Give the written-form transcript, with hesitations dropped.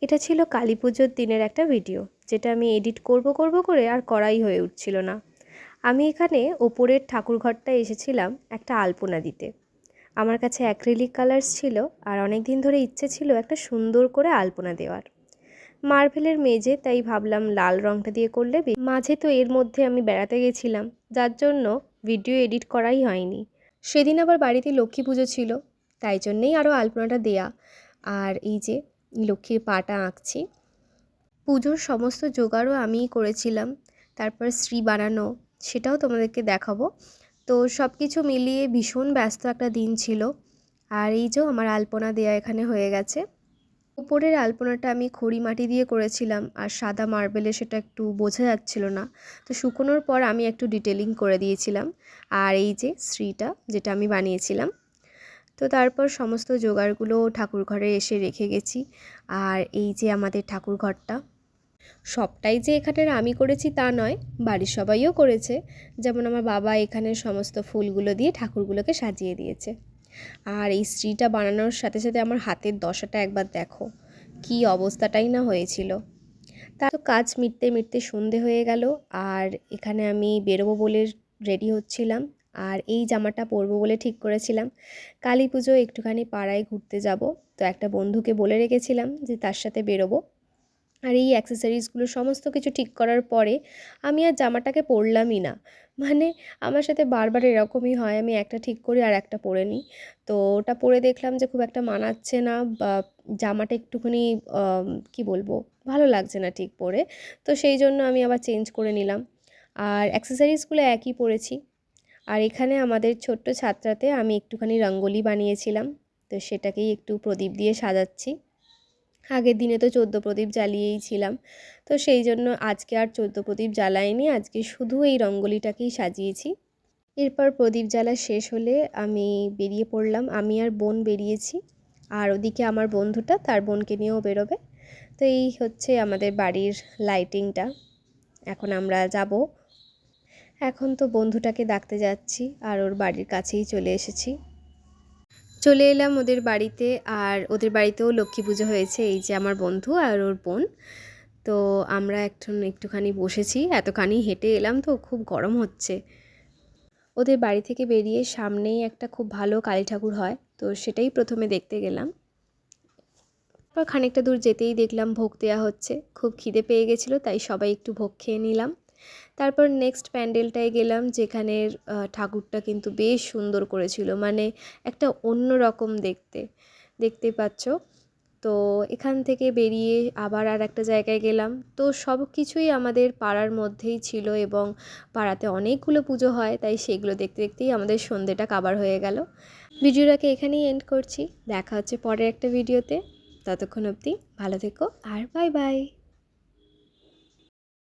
এটা ছিল কালী পুজোর দিনের একটা ভিডিও, যেটা আমি এডিট করব করে আর করাই হয়ে উঠছিল না। আমি এখানে ওপরের ঠাকুরঘরটায় এসেছিলাম একটা আলপনা দিতে। আমার কাছে অ্যাক্রিলিক কালার্স ছিল, আর অনেক দিন ধরে ইচ্ছে ছিল একটা সুন্দর করে আলপনা দেওয়ার। মার্বেলের মেঝে, তাই ভাবলাম লাল রঙটা দিয়ে করলে। মাঝে তো এর মধ্যে আমি বেড়াতে গেছিলাম, যার জন্য ভিডিও এডিট করাই হয়নি। সেদিন আবার বাড়িতে লক্ষ্মী পুজো ছিল, তাই জন্যেই আরও আলপনাটা দেয়া। আর এই যে লক্ষ্মীর পাটা আঁকছি। পুজোর সমস্ত জোগাড়ও আমিই করেছিলাম, তারপর শ্রী বানানো, সেটাও তোমাদেরকে দেখাবো। তো সব কিছু মিলিয়ে ভীষণ ব্যস্ত একটা দিন ছিল। আর এই যে আমার আলপনা দেয়া এখানে হয়ে গেছে। উপরের আলপনাটা আমি খড়ি মাটি দিয়ে করেছিলাম, আর সাদা মার্বেলে সেটা একটু বোঝা যাচ্ছিল না, তো শুকোনোর পর আমি একটু ডিটেলিং করে দিয়েছিলাম। আর এই যে শ্রীটা যেটা আমি বানিয়েছিলাম, তো তারপর সমস্ত জোগাড়গুলো ঠাকুর ঘরে এসে রেখে গেছি। আর এই যে আমাদের ঠাকুর ঘরটা, সবটাই যে এখানের আমি করেছি তা নয়, বাড়ির সবাইও করেছে। যেমন আমার বাবা এখানের সমস্ত ফুলগুলো দিয়ে ঠাকুরগুলোকে সাজিয়ে দিয়েছে। আর এই শ্রীটা বানানোর সাথে সাথে আমার হাতের দশাটা একবার দেখো, কি অবস্থাটাই না হয়েছিল। তার তো কাজ মিটতে মিটতে সন্ধে হয়ে গেল। আর এখানে আমি বেরোবো বলে রেডি হচ্ছিলাম, আর এই জামাটা পরবো বলে ঠিক করেছিলাম। কালী পুজো একটুখানি পাড়ায় ঘুরতে যাব, তো একটা বন্ধুকে বলে রেখেছিলাম যে তার সাথে বেরোবো। আর এই অ্যাক্সেসরিজগুলো সমস্ত কিছু ঠিক করার পরে আমি আর জামাটাকে পরলামই না। মানে আমার সাথে বারবার এরকমই হয়, আমি একটা ঠিক করি আর একটা পরে নিই। তো ওটা পরে দেখলাম যে খুব একটা মানাচ্ছে না, বা জামাটা একটুখানি কি বলবো, ভালো লাগছে না ঠিক পরে। তো সেই জন্য আমি আবার চেঞ্জ করে নিলাম, আর অ্যাক্সেসরিজগুলো একই পরেছি। আর এখানে আমাদের ছোট্ট ছাত্রাতে আমি একটুখানি রঙ্গোলি বানিয়েছিলাম, তো সেটাকেই একটু প্রদীপ দিয়ে সাজাচ্ছি। আগের দিনে তো 14 প্রদীপ জ্বালিয়েই ছিলাম, তো সেই জন্য আজকে আর 14 প্রদীপ জ্বালাইনি, আজকে শুধু এই রঙ্গোলিটাকেই সাজিয়েছি। এরপর প্রদীপ জ্বালা শেষ হলে আমি বেরিয়ে পড়লাম, আমি আর বোন বেরিয়েছি। আর ওদিকে আমার বন্ধুটা তার বোনকে নিয়েও বেরোবে। তো এই হচ্ছে আমাদের বাড়ির লাইটিংটা। এখন আমরা যাব। এখন তো বন্ধুটাকে ডাকতে যাচ্ছি, আর ওর বাড়ির কাছেই চলে এসেছি। চলে এলাম ওদের বাড়িতে, আর ওদের বাড়িতেও লক্ষ্মী পুজো হয়েছে। এই যে আমার বন্ধু আর ওর বোন। তো আমরা একটুখানি বসেছি, এতখানি হেঁটে এলাম, তো খুব গরম হচ্ছে। ওদের বাড়ি থেকে বেরিয়ে সামনেই একটা খুব ভালো কালী ঠাকুর হয়, তো সেটাই প্রথমে দেখতে গেলাম। তারপর খানিকটা দূর যেতেই দেখলাম ভোগ দেওয়া হচ্ছে। খুব খিদে পেয়ে গেছিলো, তাই সবাই একটু ভোগ খেয়ে নিলাম। তারপর নেক্সট প্যান্ডেলটায় গেলাম, যেখানের ঠাকুরটা কিন্তু বেশ সুন্দর করেছিল, মানে একটা অন্য রকম দেখতে পাচ্ছ। তো এখান থেকে বেরিয়ে আবার আর একটা জায়গায় গেলাম। তো সব কিছুই আমাদের পাড়ার মধ্যেই ছিল, এবং পাড়াতে অনেকগুলো পুজো হয়, তাই সেগুলো দেখতে দেখতেই আমাদের সন্ধ্যেটা কাবার হয়ে গেল। ভিডিওটাকে এখানেই এন্ড করছি, দেখা হচ্ছে পরের একটা ভিডিওতে। ততক্ষণ অবধি ভালো থেকো, আর বাই বাই।